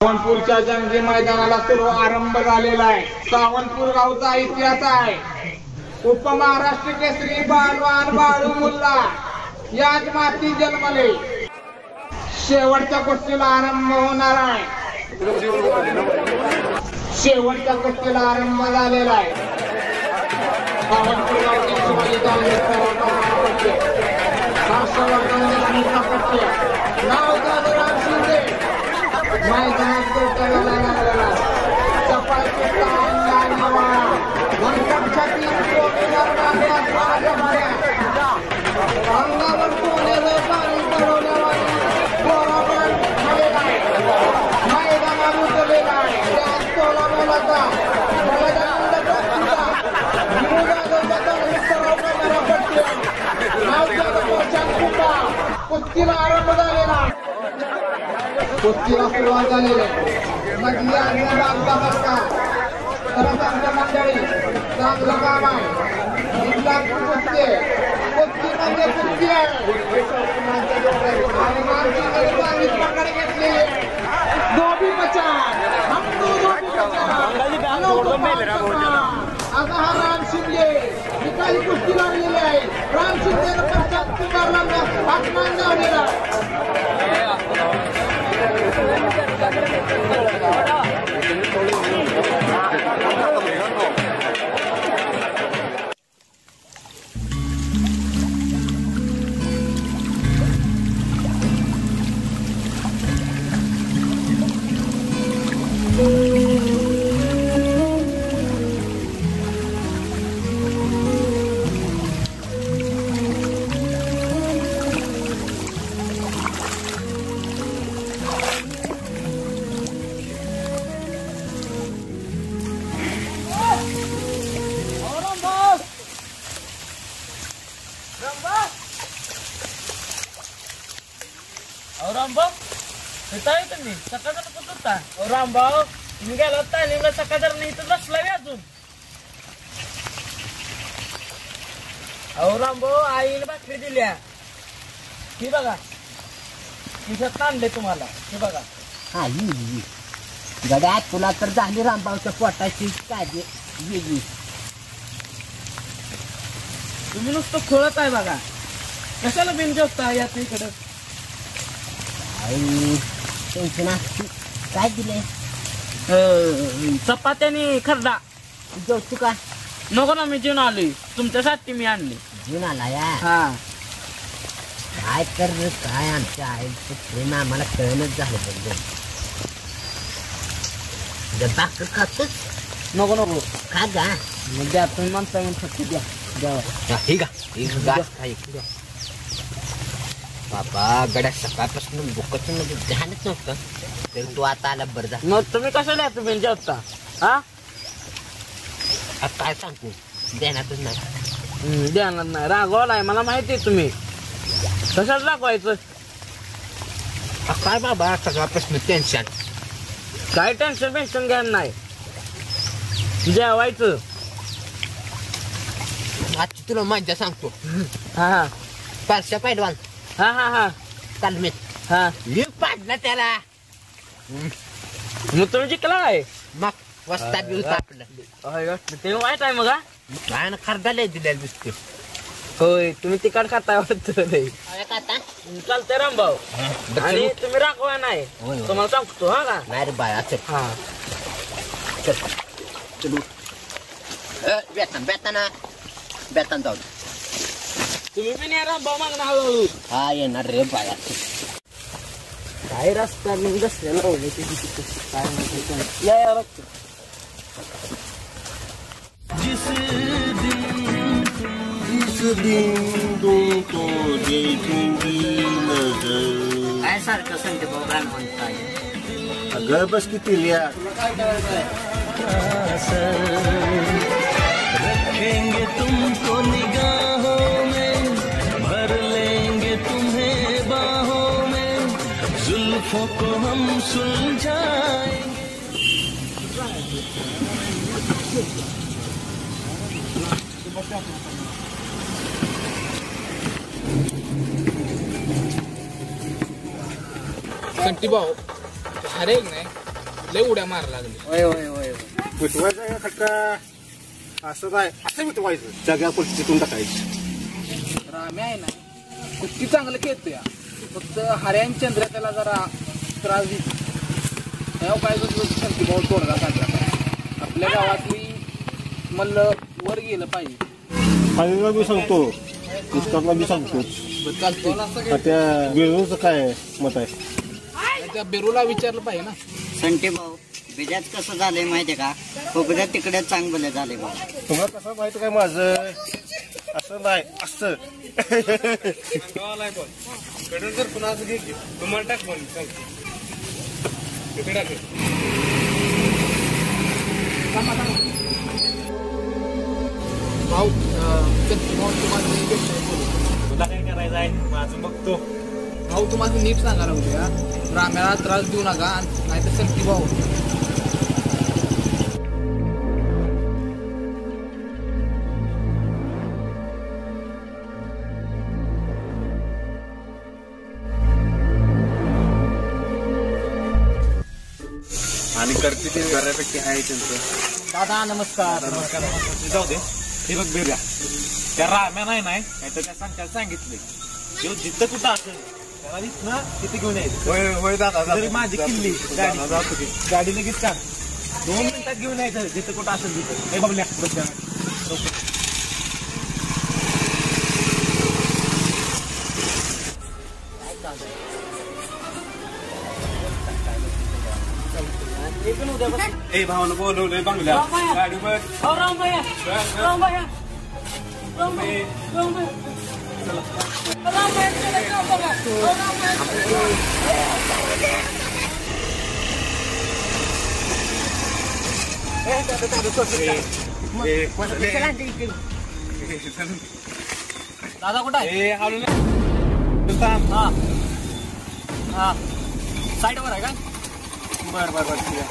सावंतपूरच्या जंगी मैदानाला सुरू आरंभ झालेला आहे। सावंतपूर गावचा इतिहास आहे। उपमहाराष्ट्र केसरी बालवान बाळू मुल्ला याच माती जन्मले। शेवटच्या कुस्तीला आरंभ होणार आहे। शेवटच्या कुस्तीला आरंभ झालेला आहे। सावंतपूर गावचे शिवाजी नाव जाधवराव शिंदे मैदानात कोकणाला लागलेला सफाईचे काम लागणारा वंशक्षातील कोकणार मागे अंगावर कोण्याला पाणी पडवण्यावाली बरोबर झालेला आहे। मैदानात उतरलेला आहे। त्यात तोला बोलाचा कुस्तीला आरंभ झालेला कुस्तीला सुरुवात झालेली मधली आज्ञा बांधता बसता तर आमच्या मंडळी चांगलं काम आहे। इथला कुस्ती म्हणजे कुस्ती आहे आणि माणसाने चांगली पकड घेतलेली धोबी पचान हम आता हा राम शिंदे निकाली कुस्ती लागलेली आहे। राम शिंदे पश्चात कुमारला आत्मान लावलेला रामभाऊ येताय तुम्ही सकाळ कुठं होता? रामभाऊ तुम्ही गेला तालीमला सकाळ नाही तर बसला अजून। अहो रामभाऊ आईने भाकरी दिल्या ही बघा तिथं आणले तुम्हाला हे बघा। हा ही गड्या तुला तर झाली रामभाऊच्या पोटाची काळजी वेगळी। तुम्ही नुसतं खोळत आहे बघा कशाला बिन जेवता यात इकडं टेन्शन काय दिले चपात्याने खरडा जेवतो का नको ना मी जेवण आलोय तुमच्यासाठी मी आणली जेवण आला या हा काय कर काय आमच्या आईचं प्रेम आम्हाला कळणच झालं बरोबर। भाकर खातोच नको नको खा गा मग द्या तुम्ही म्हणता म्हणून फक्त द्या द्यावा ठीक आहे बाबा गड्या सकाळपासून बुकचं म्हणजे ध्यानच नव्हतं तर तू आता आला बरं जा। मग तुम्ही कशाला तुम्ही जेवता हा काय सांगू ध्यानातच नाही ध्यानात नाही रागवलाय मला माहिती आहे तुम्ही कशाला रागवायचं काय बाबा सकाळपासून टेन्शन काय टेन्शन पेन्शन घ्या नाही जेवायचं। आजची तुला मज्जा सांगतो हा हा पारशा पैलवान हा हा हा तालमीत हा लिव पाडला त्याला मग तुम्ही जिंकला आहे मग वस्ताद बिल तापलं ते वाईट आहे मग काय ना खरदाले दिलेलं दिसते होय तुम्ही तिकड खाताय वाटतं चालतंय रामभाऊ आणि तुम्ही राखवा नाही तुम्हाला सांगतो हा का नाही रे बाळा चल हा चल चलू बेतान जाऊ तुम्ही पण या रामभाऊ मागणं हळूहळू हा येणार रे बाळा काय रस्ता मग बसलेला काय म्हणतो या रस्ता जिस दिन तुमको देखेंगी नजर काय सारखं संजय भाऊ गाणं म्हणताय अगं बस किती लिया रखेंगे तुमको निगाहों में भर लेंगे तुम्हें बाहों में जुल्फों को हम सुलझाएंगे। संटी भाऊ हरेक नाही लय उड्या मारायला लागले. होय होय होय मिटवायचं खटका असं काय असं मिटवायचं जगा परिस्थितीतून टाकायची. राम्या आहे ना कुस्ती चांगलं खेळतो या, फक्त हरियाण चंद्र त्याला जरा त्रास देतो. तेव्हा काय शक्तीभाऊ तोडगा काढला. आपल्या गावातली मल्ल वर गेलं पाहिजे. फायनलला मी सांगतो, पुस्तकाला मी सांगतोच. चालतंय. त्या वेळूचं काय मत आहे? त्या बेरूला विचारलं पाहिजे ना. संटे भाऊ बिजाच कसं झालंय माहितीये का? खोबऱ्या तिकडे चांगलं झाले भाऊ. तुम्हाला कसं माहिती काय माझं असं नाही असं तुम्हाला टाक भाऊ तुला काय करायचं आहे माझं बघतो. भाऊ तुम्हाला नीट सांगा राहू द्या, राम्याला त्रास देऊ नका, नाहीतर संती भाऊ. आणि करते ते बऱ्यापैकी आहे त्यांचं. दादा नमस्कार. जाऊ दे, हे बघ बेऱ्या त्या राम्या नाही तर त्या सांगतात सांगितले तो जिथं कुठं असेल त्याला दिसणं तिथे घेऊन यायचं. होय होय दादा. जरी माझी किल्ली गाडी लगेच काढ, 2 मिनिटात घेऊन यायचं जिथं कुठं असेल तिथं. हे बघल्या बसल्या ए भावानं बोलवलंय बंगल्या गाडी बघ. दादा कुठं आहे? साईडवर आहे का? बर ठीक आहे.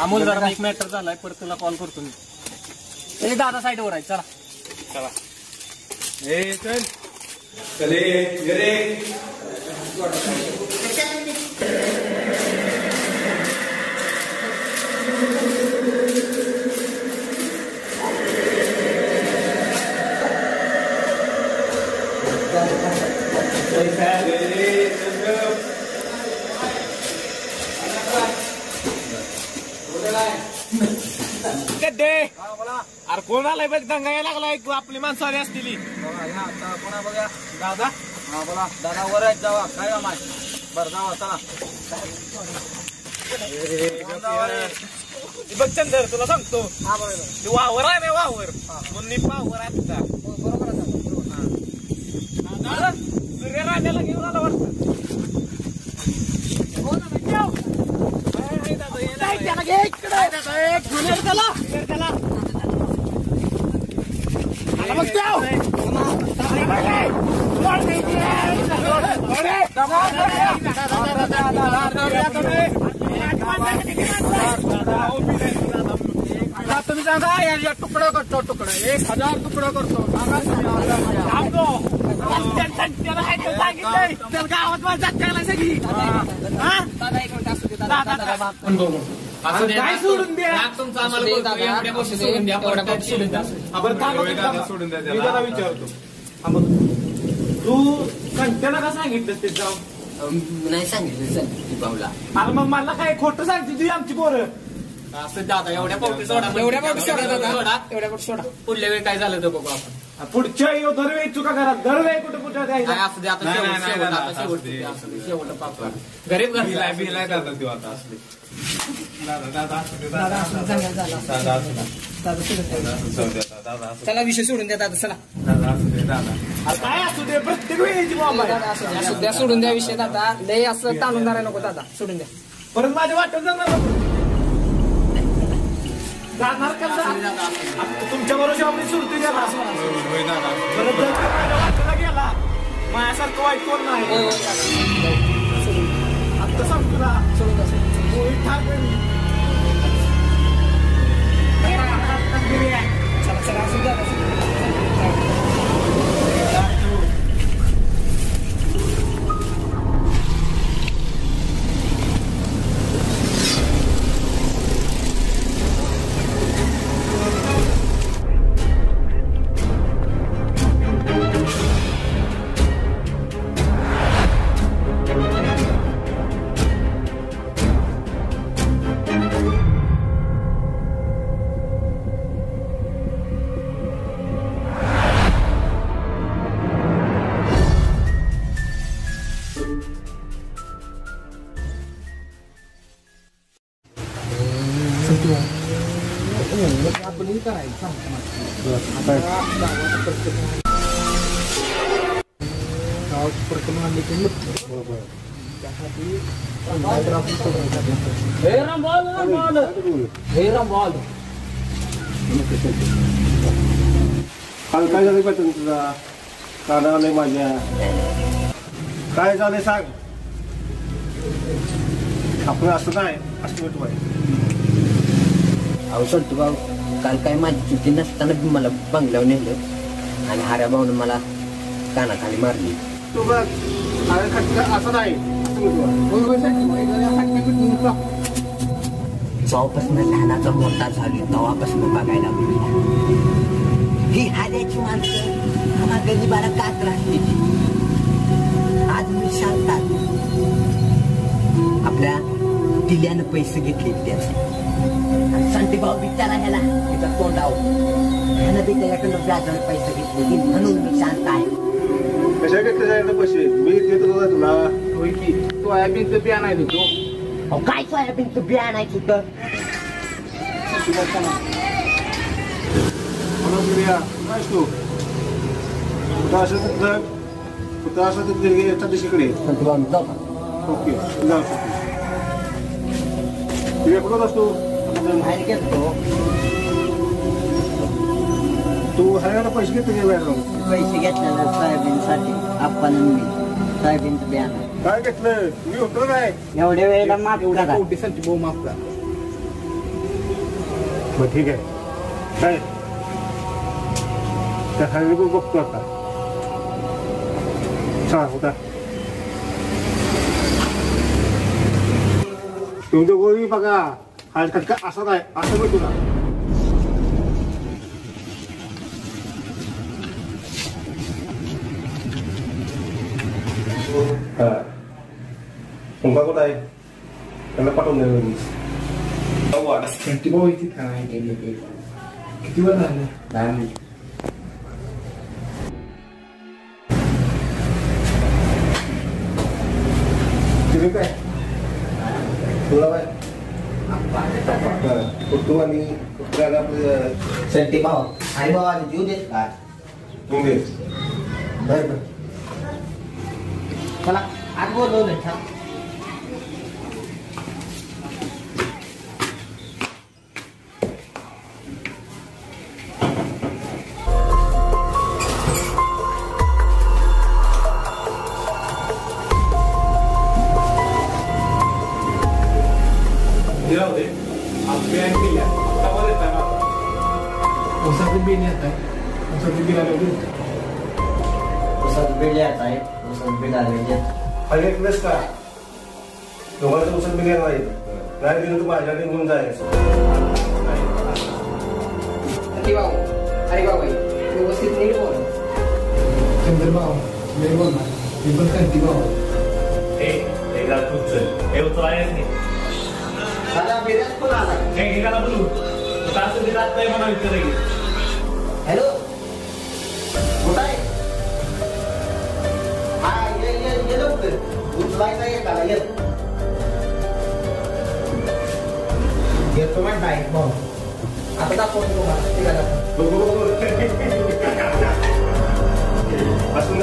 अमोल जरा एक मॅटर झालाय, परत तुला कॉल करतो मी. दादा साईडवर आहे, चला. चल चले रे. अरे कोण आलाय बघ, दंगा यायला लागलाय. आपली माणसं आली असतील. कोणा बघा दादा. हा बोला दादा, वर आहेत जावा. काय का माय बरं जावा चला. बघ चंदर तुला सांगतो, ते वावर आहे ना वावर म्हणून वावर आहे तुझा. बरोबर आहे. सूर्य राजाला घेऊन आला वाटतं. तुम्ही सांगा या तुकडं करतो, तुकडं 1000 तुकडं करतो. गावात माझा सगळी काय सोडून द्या तुमचं आम्हाला सोडून द्या. विचारतो तू संख्याला का सांगितलं ते जाऊन? नाही सांगितलं भाऊला. अरे मग मला काय खोटं सांगते ती आमची पोरं. असं दादा एवढ्या पावटी सोडा, सोडा. पुढल्या वेळी काय झालं तर बघू आपण. पुढच्या दरवेळी चुका करा, दरवेळी कुठं कुठं द्यायचं. असं दे आता शेवट पापा गरीब बिलाय करतात तेव्हा आता असले. चला विषय सोडून द्या दादा. चला काय असू दे, प्रत्येक वेळी द्या सोडून द्या विषय दादा. लय असं ताणून धरायला नको दादा, सोडून द्या. परत माझ्या वाटत जाणार तुमच्या बरोबर आपण सुरती द्या. परत जर माझ्या वाटेला गेला माझ्यासारखं वाईट कोण नाही. आता सांग तुला सोडून द्या. आपण हे करायचं सांगतो गावात प्रथम आणले की बरोबर त्यासाठी हे रामबाल काल काय झालं पाहिजे तुझा काना आलंय माझ्या काय झालंय सांग आपण असं नाही असं भेटू अहो संतू भाऊ काल काय माझी चुकी नसताना बी मला बंगल्यावर नेलं आणि हाऱ्या भाऊनं मला कानाखाली मारली. तू बघ अरे खटका असं नाही जेव्हापासून लहानाचा मोठा झाली तेव्हापासून बघायला मिळाला ही हाऱ्याची माणसं आम्हा गरीबाला का त्रास देते. आज मी सांगतात आपल्या दिल्यानं पैसे घेतले त्याचे आणि संती भाऊ बी त्याला ह्याला तिथं तोंडावं ह्यानं बी त्याच्याकडनं व्याजाने पैसे घेतले म्हणून मी शांत आहे. कशा घेतले जायला पैसे मी देतो तुला तुला होय की सोयाबीनचं बिया नाही देतो अहो काय सोयाबीनचं बिया आणायचं तर तू कुठं असं तर कुठं असं तर एका दिशेकडे संती भाऊ जाऊ का ओके जाऊ शकतो तुझ्या कुठं असतो बाहेर घेतो तू हरियाणा पैसे घेतो घे बाहेर पैसे घेतलेलं सोयाबीनसाठी आपण मी सोयाबीनचं बिया काय घेतलं मी होतो काय एवढ्या वेळेला माफ करा. कोटी संची भाऊ माफ करा मग ठीक आहे काय त्या हरियाणा बघतो आता सांग होता तुमचं गोळी बघा हा खटका असा नाही असं मी तुला तुमचा कुठं आहे त्यांना पाठवून द्या मी संची भाऊ इथे किती वेळ झालं 10 मिनिट तुम्ही काय तुला काय तू आणि कुत्र्याला आपलं संती भाऊ आई भाऊ जीव देत का तुम्ही बरं बरं चला आज बोलवलं छान उसाचं बिल येत आहे उसाचं बिल आलं उसाचं बिल येत आहे उसाचं बिल आले अरे प्लस का तुम्हाला उचल मिळेल नाही नाही दिलं तर माझ्याकडे घेऊन जायचं अरे बाबा व्यवस्थित नीट बोल चंद्र भाऊ नीट बोल ना मी पण संची भाऊ हॅलो कुठं आहे हा ये लवकर उचलायचा आहे का येतो म्हणताय भाऊ आता दाखवतो तुम्हाला असून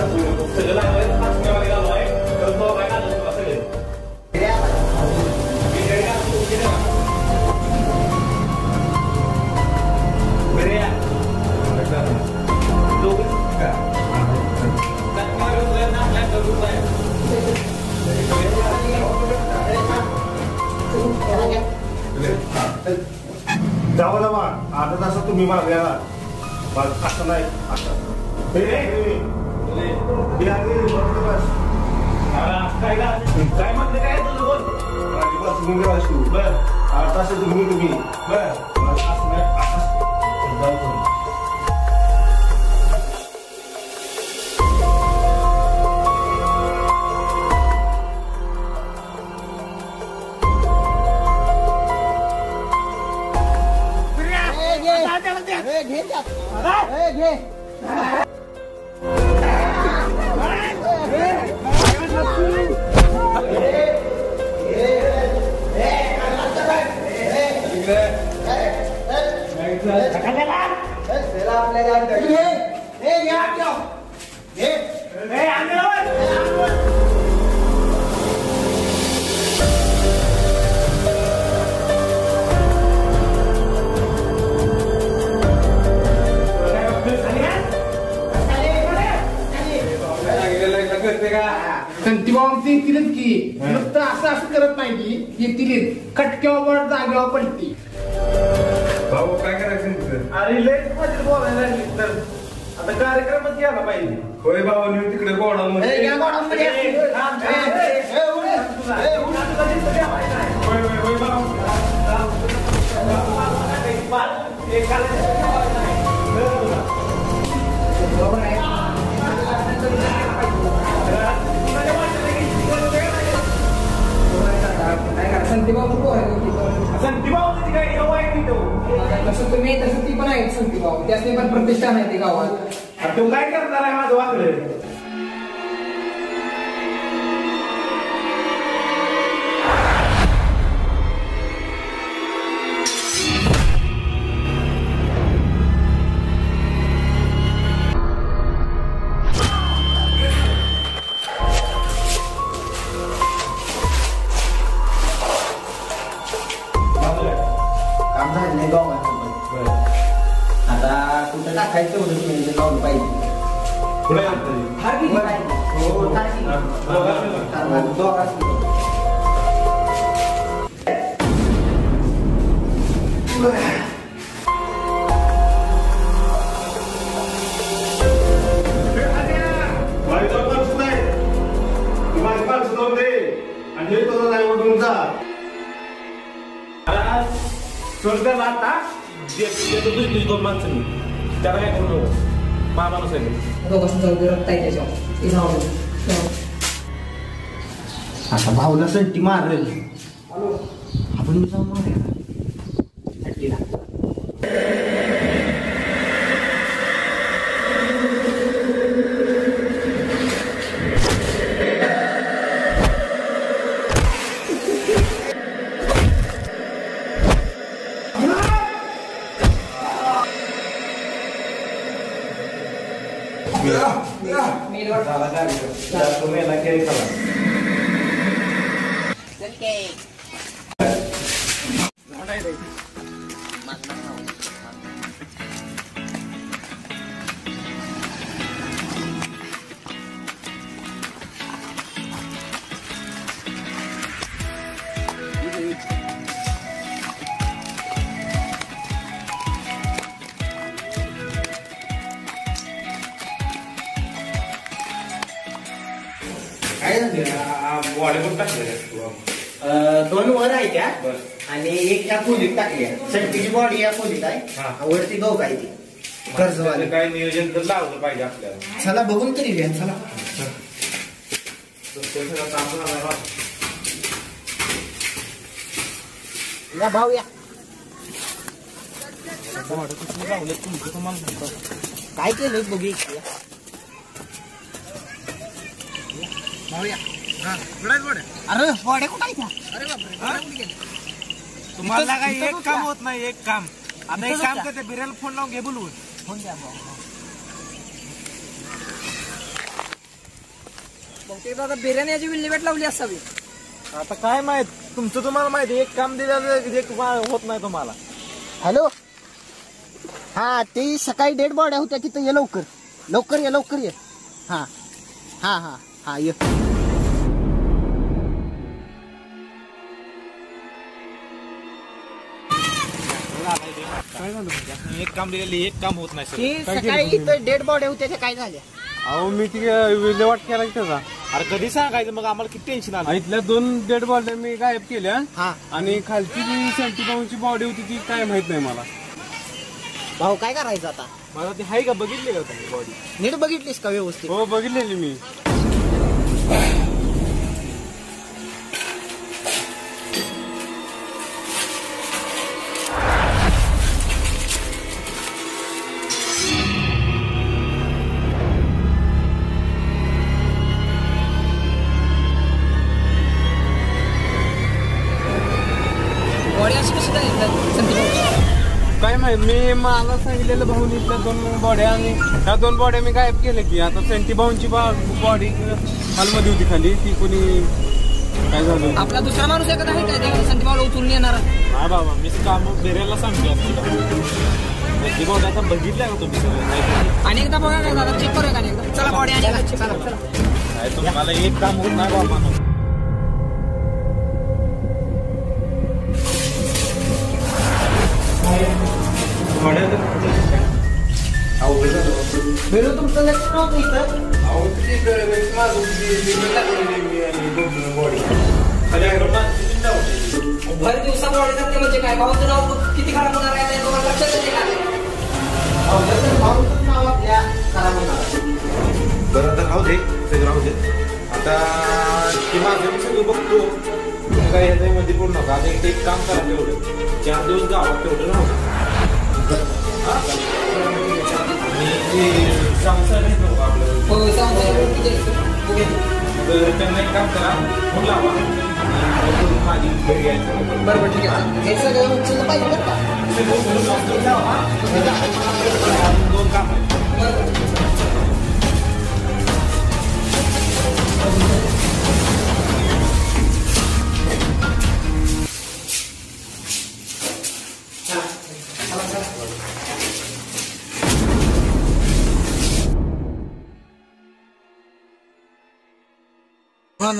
जावा जावा अर्धा तासात तुम्ही मागल्या असं नाही असं काय म्हणते काय अर्धा तास तुम्ही संतीबाबा येतीलच की नुसतं असं करत नाही की येतीलच खटक्यावर जागेवर पलटी. भाऊ काय करायचं अरे लय मध्ये बोलायला लागली तर आता कार्यक्रमच घ्यायला पाहिजे. होय बाबा मी तिकडे गोडामध्ये तसं तुम्ही तसं ती पण आहेत संतीबाबा त्याने पण प्रतिष्ठान आहे ते गावात. तू काय करणार आहे माझं वाकडं. काम झालं नाही गावात. आता कुठं टाकायचं एवढं म्हणजे लावलं पाहिजे. पुढे फार किती पाहिजे. हो, फार किती. दोघांचं. माझी माणसं जाऊन दे आणि हे तुझं नाही उठून जा. स्वर्गाला आता दोन माणसं मी त्याला काय करू नको. माणूस आहे दोघांचं जाऊ दे रक्त आहे त्याच्यावर. आता भाऊला संटी मारल. आपण जाऊन मारूया. दोन वर आहे त्या आणि एक त्या खोलीत टाकल्या. संटीची बॉडी या खोलीत आहे. वरती दोघ आहे ती कर्जवाले. काय नियोजन तर लावलं पाहिजे आपल्याला. चला बघून तरी घ्या. चला या भाऊ या. काय केलं बघू. अरे बॉड्या कुठं आहे त्या? तुम्हाला काही एक काम होत नाही. एक काम आता एक काम करते. बिर्याला फोन लावून घे बोलवून. फोन द्या भाऊ. बहुतेक दादा बिर्याणीची विल्हेवाट लावली असावी. आता काय माहित तुमचं तुम्हाला माहिती. एक काम दिलं एक होत नाही तुम्हाला. हॅलो. हा ते सकाळी डेड बॉड्या होत्या तिथं. ये लवकर लवकर ये लवकर ये. हा हा हा हा ये. एक काम दिलेलं एक काम होत नाही. ती सकाळी इथं डेड बॉड्या होत्या त्या काय झाल्या? अहो मी ती विल्हेवाट केला की त्याचा. अरे कधी सांगायचं मग आम्हाला किती टेन्शन आलं. इथल्या 2 डेड बॉडी मी गायब केल्या हा आणि खालची जी संटी भाऊची बॉडी होती ती काय माहित नाही मला. भाऊ काय करायचं आता? मला ती हाय का बघितली का तुम्ही बॉडी? नीट बघितलीस का व्यवस्थित? हो बघितलेली मी. बॉडी अशी कशी काय काय माहित. नाही मी मला सांगितलेलं भाऊनीच्या 2 बॉड्या आणि ह्या 2 बॉड्या मी गायब केल्या की आता त्यांची भाऊंची बॉडी हॉलमध्ये होती खाली ती कोणी काय झालं आपला दुसरा माणूस एखादा आहे काय त्या संती भाऊला उचलून येणार नाही बाबा मीच काम बेरेला सांगतो ती बॉडी आता बघितल्या का तुम्ही सगळं आणि एकदा बघा काय दादा चेक करूया का एकदा चला बॉडी आणि चला चला नाही तुम्हाला एक काम होत नाही बाबा तुमचं लक्ष नव्हतं इथं भर दिवसा बॉडी जाते म्हणजे काय भाऊचं नाव किती खराब होणार आहे ते तुम्हाला लक्षात येते का भाऊचं नाव आपल्या खराब होणार बरं आता राहू दे सगळं राहू दे आता ती माझं मी सगळं बघतो काय ह्याच्यामध्ये पूर्ण नका आता एक काम करा तेवढं 4 दिवस गावात तेवढं राहू तर त्यांना एक काम करा फोन लावा माझी घरी यायचं बरोबर ठीक आहे हे सगळं उचललं पाहिजे बरं का 2 काम आहे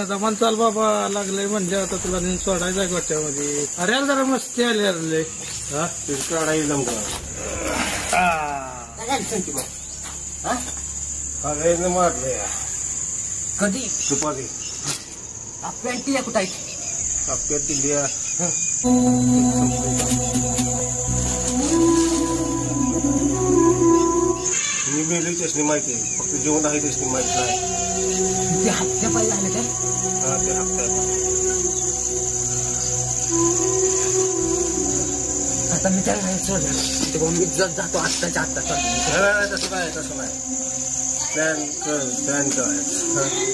जमान चाल बाबा लागलंय म्हणजे आता तुला नेऊन सोडायचं आहे गोट्यामध्ये अरे जरा मस्ती आली अरे हा काढाय जमका मारले कधी दुपारी आपल्या कुठं आहे आपल्या टिल्ल्या मी मेली त्यासनी माहिती आहे फक्त जेवण आहे त्यासनी माहिती नाही ते हप्त्या पाहिजे झाले काय हा ते हप्त्यात आता मी त्याला नाही सोडलं ते भाऊ मी जातो आत्ताच्या आत्ता तसं काय तसं नाही प्लॅन करायचं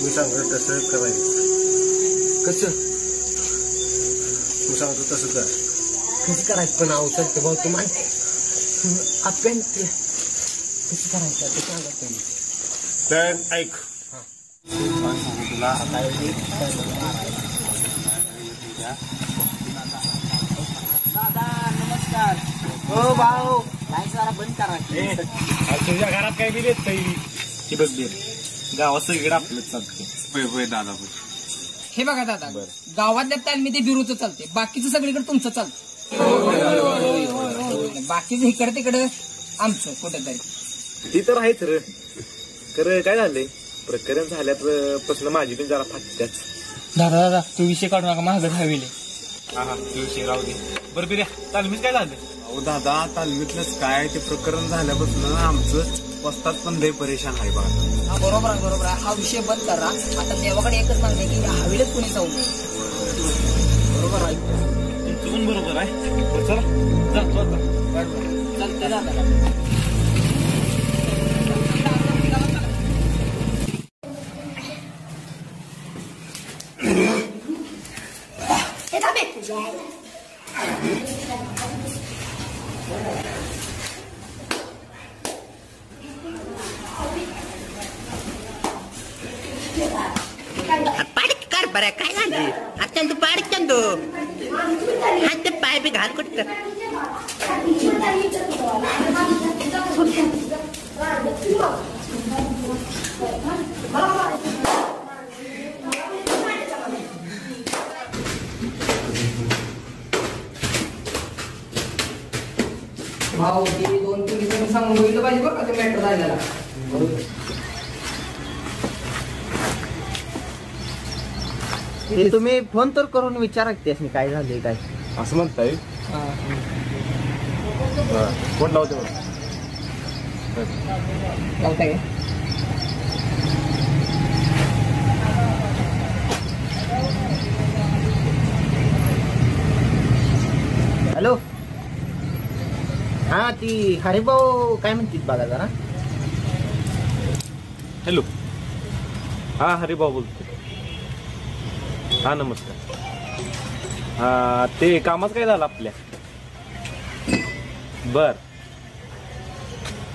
मी सांगतो तसं करायचं कसं तू सांगतो तसं कर कसं करायचं पण अहो सर भाऊ तू मानते आपण कसं करायचं ते सांगत प्लॅन ऐक तुला दादा नमस्कार हो भाऊ नाही जरा बंद करा तुझ्या घरात काय दिलेत काही की बघ दे गावात सगळीकडे आपलं चालते होय दादा हे बघा दादा गावातल्या तालमी ते बिरूचं चालते बाकीचं सगळीकडे तुमचं चालतं बाकीचं इकडे तिकडे आमचं कुठेतरी ती तर आहेच रे खरं काय झालंय प्रकरण झाल्यापासून माझी पण जरा फाटत्याच दादा दादा तू विषय काढू नका महाग हवेले हा ते विषय राहू दे बरं बिर्या तालमीच काय झालं अहो दादा तालमीतलंच काय ते प्रकरण झाल्यापासून आमचं वस्तात पण लय परेशान आहे बघा बरोबर आहे बरोबर आहे हा विषय बंद करा आता देवाकडे एकच मागणे की हवेलीच कोणी जाऊ बरोबर आहे तुमचं पण बरोबर आहे चला जातो आता चालतं दादा पाडीक कर बरं काय झाली अत्यंत पाडीक चंदू हा ते पाय बी घाल कुठं भाऊ ते 2-3 दिवसांनी सांगून बघितलं पाहिजे बरं का ते मॅटर झालेला ते तुम्ही फोन तर करून विचारा त्यासनी काय झाले काय असं म्हणताय कोण लावते लावताय हॅलो हा ती हरिभाऊ काय म्हणतील बघा जरा हॅलो हा हरिभाऊ बोलतो हा नमस्कार हा ते कामात काय झालं आपल्या बर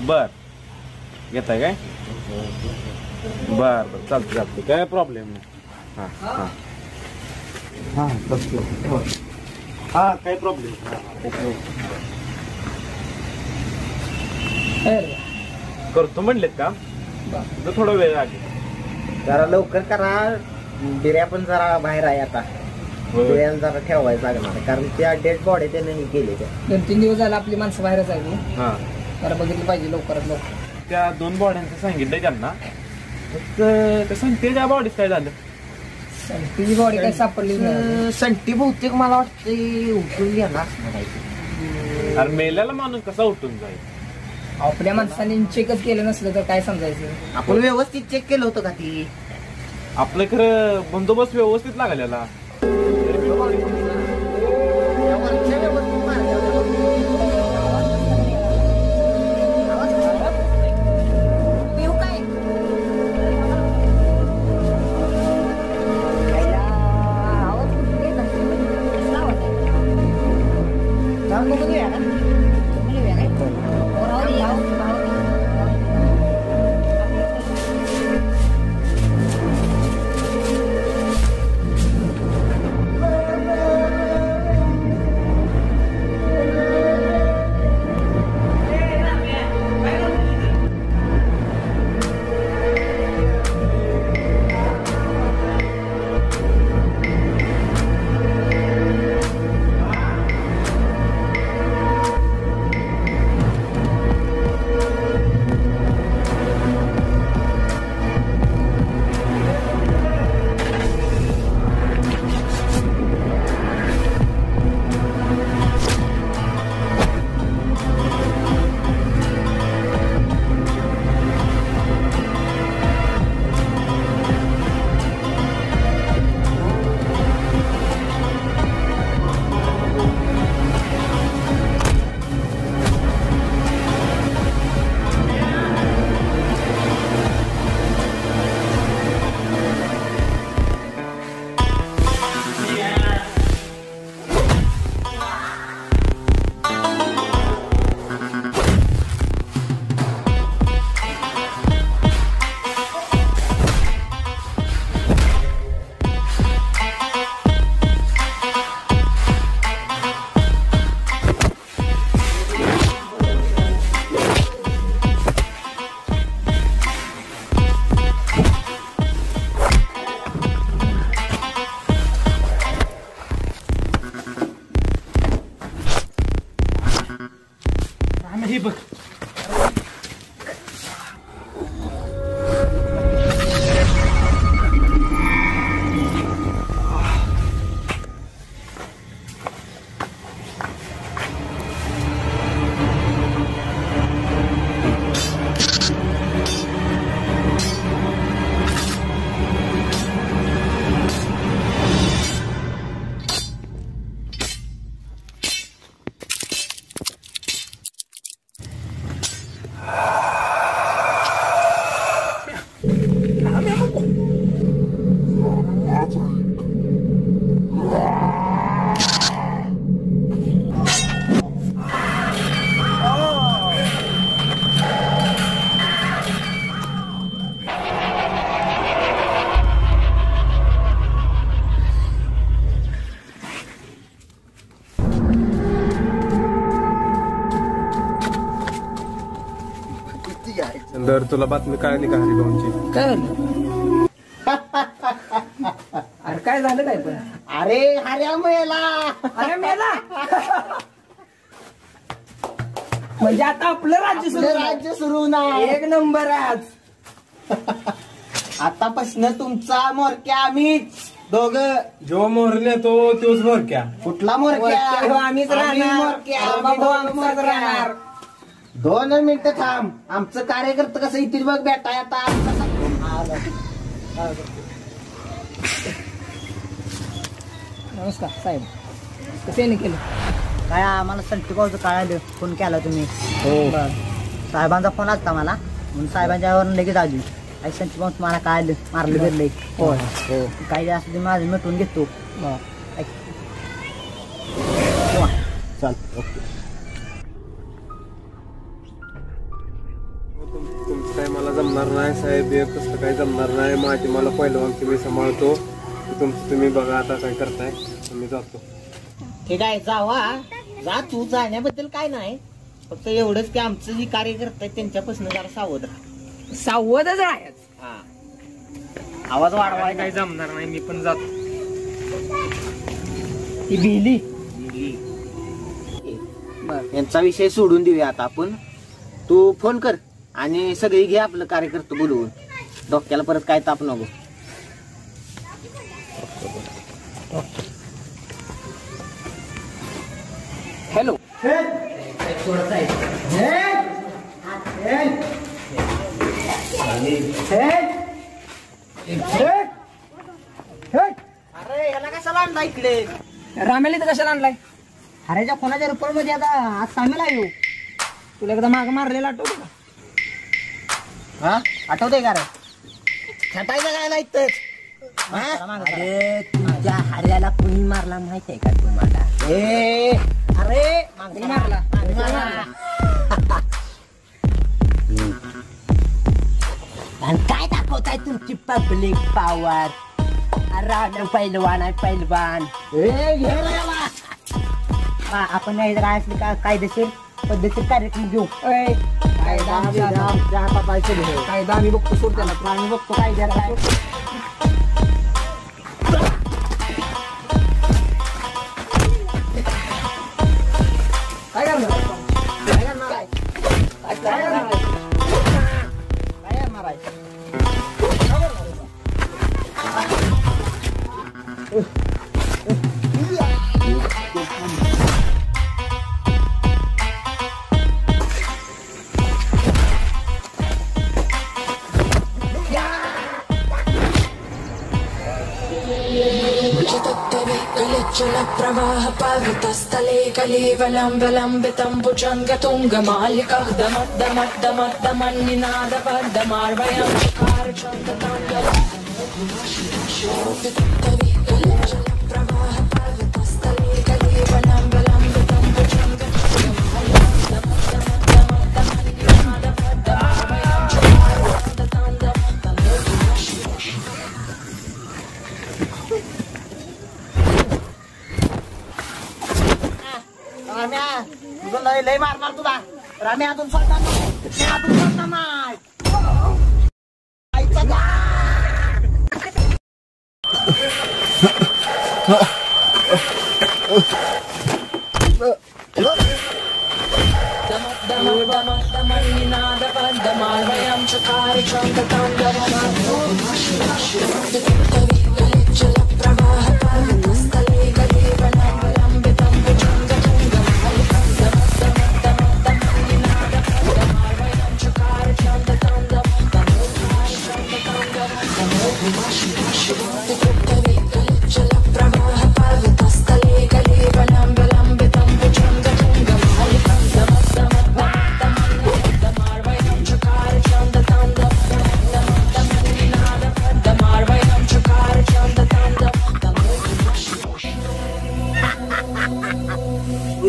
बर घेताय काय बर बर चालतं चालतं काय प्रॉब्लेम नाही हा हा हा हा काय प्रॉब्लेम करतो म्हणलेत का तर थोडा वेळ लागेल जरा लवकर करा. बिर्या पण जरा बाहेर आहे आता. बिर्याला जरा ठेवायचं लागणार कारण त्या डेड बॉडी त्याने केले त्या 2-3 दिवस झाला आपली माणसं बाहेरच आहे. हा जरा बघितलं पाहिजे लवकरात लवकर. त्या 2 बॉड्यांचं सांगितलंय त्यांना फक्त ते सांगते त्या बॉडीत काय झालं तिची बॉडी काय सापडली नाही. संटी बहुतेक मला वाटतं उठून गेला असणार. अरे मेल्याला माणूस कसा उठून जाईल. आपल्या माणसाने चेकच केलं नसलं तर काय समजायचं. आपण व्यवस्थित चेक केलं होतं का ती. आपलं खरं बंदोबस्त व्यवस्थित लागलेला. हे बघ तर तुला बातमी कळली का हरिभाऊंची? काय अरे काय झालं काय पण? अरे हऱ्या मेला. अरे मेला म्हणजे आता आपलं राज्य सुरू राज्य सुरू नाही. एक नंबर आज. आतापासून तुमचा मोरक्या आम्हीच दोघ. जो मोरले तोच मोरक्या. कुठला मोरक्या? आम्हीच राहणार. मोरक्या भाऊ आमचाच राहणार. 2 मिनिटं थांब. आमचं कार्यकर्ता कसं इथे बघ बेटा आता. नमस्कार साहेब. कसे केलं? काय आम्हाला संटी भाऊचं कळालं. फोन केला तुम्ही? हो. साहेबांचा फोन आलता मला म्हणून साहेबांच्यावर लगेच आली. काही संटी भाऊ तुम्हाला कळालं मारलं गेलं. हो हो. काही असं माझं मिटवून घेतो. चल ओके. तसं काय मला जमणार नाही साहेब, हे कसं काय जमणार नाही. माझी मला पहिलवानची मी सांभाळतो, तुमचं तुम्ही बघा आता काय करताय. मी जातो. ठीक आहे, जावा जा. तू जाण्याबद्दल काय नाही, फक्त एवढंच की आमचं जी कार्य करतायत त्यांच्यापासून जरा सावध राहा. सावधच राहायच. हा, आवाज वाढवाय काही जमणार नाही, मी पण जातो. ती बिहली. यांचा विषय सोडून देऊया आता आपण. तू फोन कर आणि सगळी घे आपलं कार्यकर्ते बोलवून. डोक्याला परत काय ताप नको. हॅलो. अरे याला कशाला आणला इकडे? रामेला तर कशाला आणलाय? हऱ्याच्या कोणाच्या रिपोर्ट मध्ये आता आज सामील आहे हो. तुला एकदा माग मारलेला आठवतो का? हा, आठवतंय का रे? छटायचं काय नाही इथंच. अरे तुझ्या हऱ्याला कुणी मारला माहित आहे का तुम्हाला? अरे कुणी मारला? आणि काय दाखवताय तुमची पब्लिक पॉवर? रावण पैलवान आहे, पैलवान. आपण नाही जरा असले का कायदेशीर पद्धतीत कार्यक्रम घेऊ. कायदा आम्ही बघतो, सोड त्याला. आम्ही बघतो कायद्याला काय. काय करणार? काय करणार आहे? काय करणार आहे? जल प्रवाह पावितस्थले कलेवलम्बलम्बितं भुजङ्गतुङ्गमालिकः दमद्दमद्दमद्दमन्निनादबद्धमार्वयं चकार जल प्रवाह पावितस्थले कलेवलम्बलम्बितं राम्या, तुझं लय मारणार तुला. राम्या अजून सोडणार नाही. अजून सोडणार नाही. दमद्दमद्दमन्निनादबद्धमार्वयं चकार जल प्रवाह पावितस्थले कलेवलम्बलम्बितं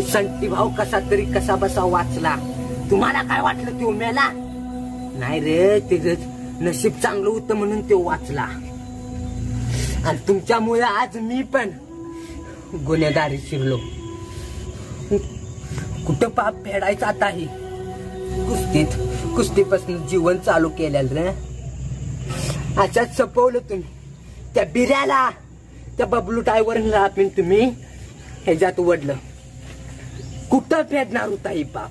संटी भाऊ कसा तरी कसा बसा वाचला. तुम्हाला काय वाटलं तो मेला? नाही रे, त्याच नशीब चांगलं होतं म्हणून तो वाचला. आणि तुमच्यामुळे आज मी पण गुन्हेगारी शिरलो. कुठं पाप फेडायचं आता ही कुस्तीपासून जीवन चालू केलेलं रे. अशाच सपवलं तुम्ही त्या बिऱ्याला, त्या बबलू टायवरला तुम्ही ह्याच्यात वडलं. कुठं फेडणार होता ही पाप?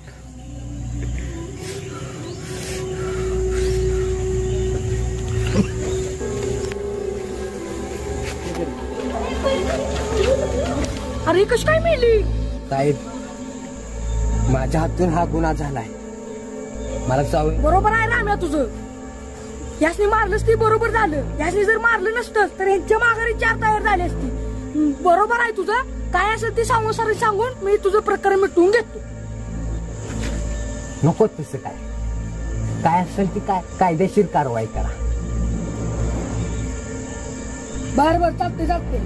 अरे कशी काय मिळली? साहेब, माझ्या हातून हा गुन्हा झालाय. मला चावून बरोबर आहे राम्या तुझं. यासनी मारलंच ती बरोबर झालं. यासनी जर मारलं नसतं तर यांच्या माघारी 4 तयार झाली असती. बरोबर आहे तुझं. काय असेल ते सांगून मी तुझं प्रकरण मिटवून घेतो. नको तसं काय असेल ती काय कायदेशीर कारवाई करा. बर चालते.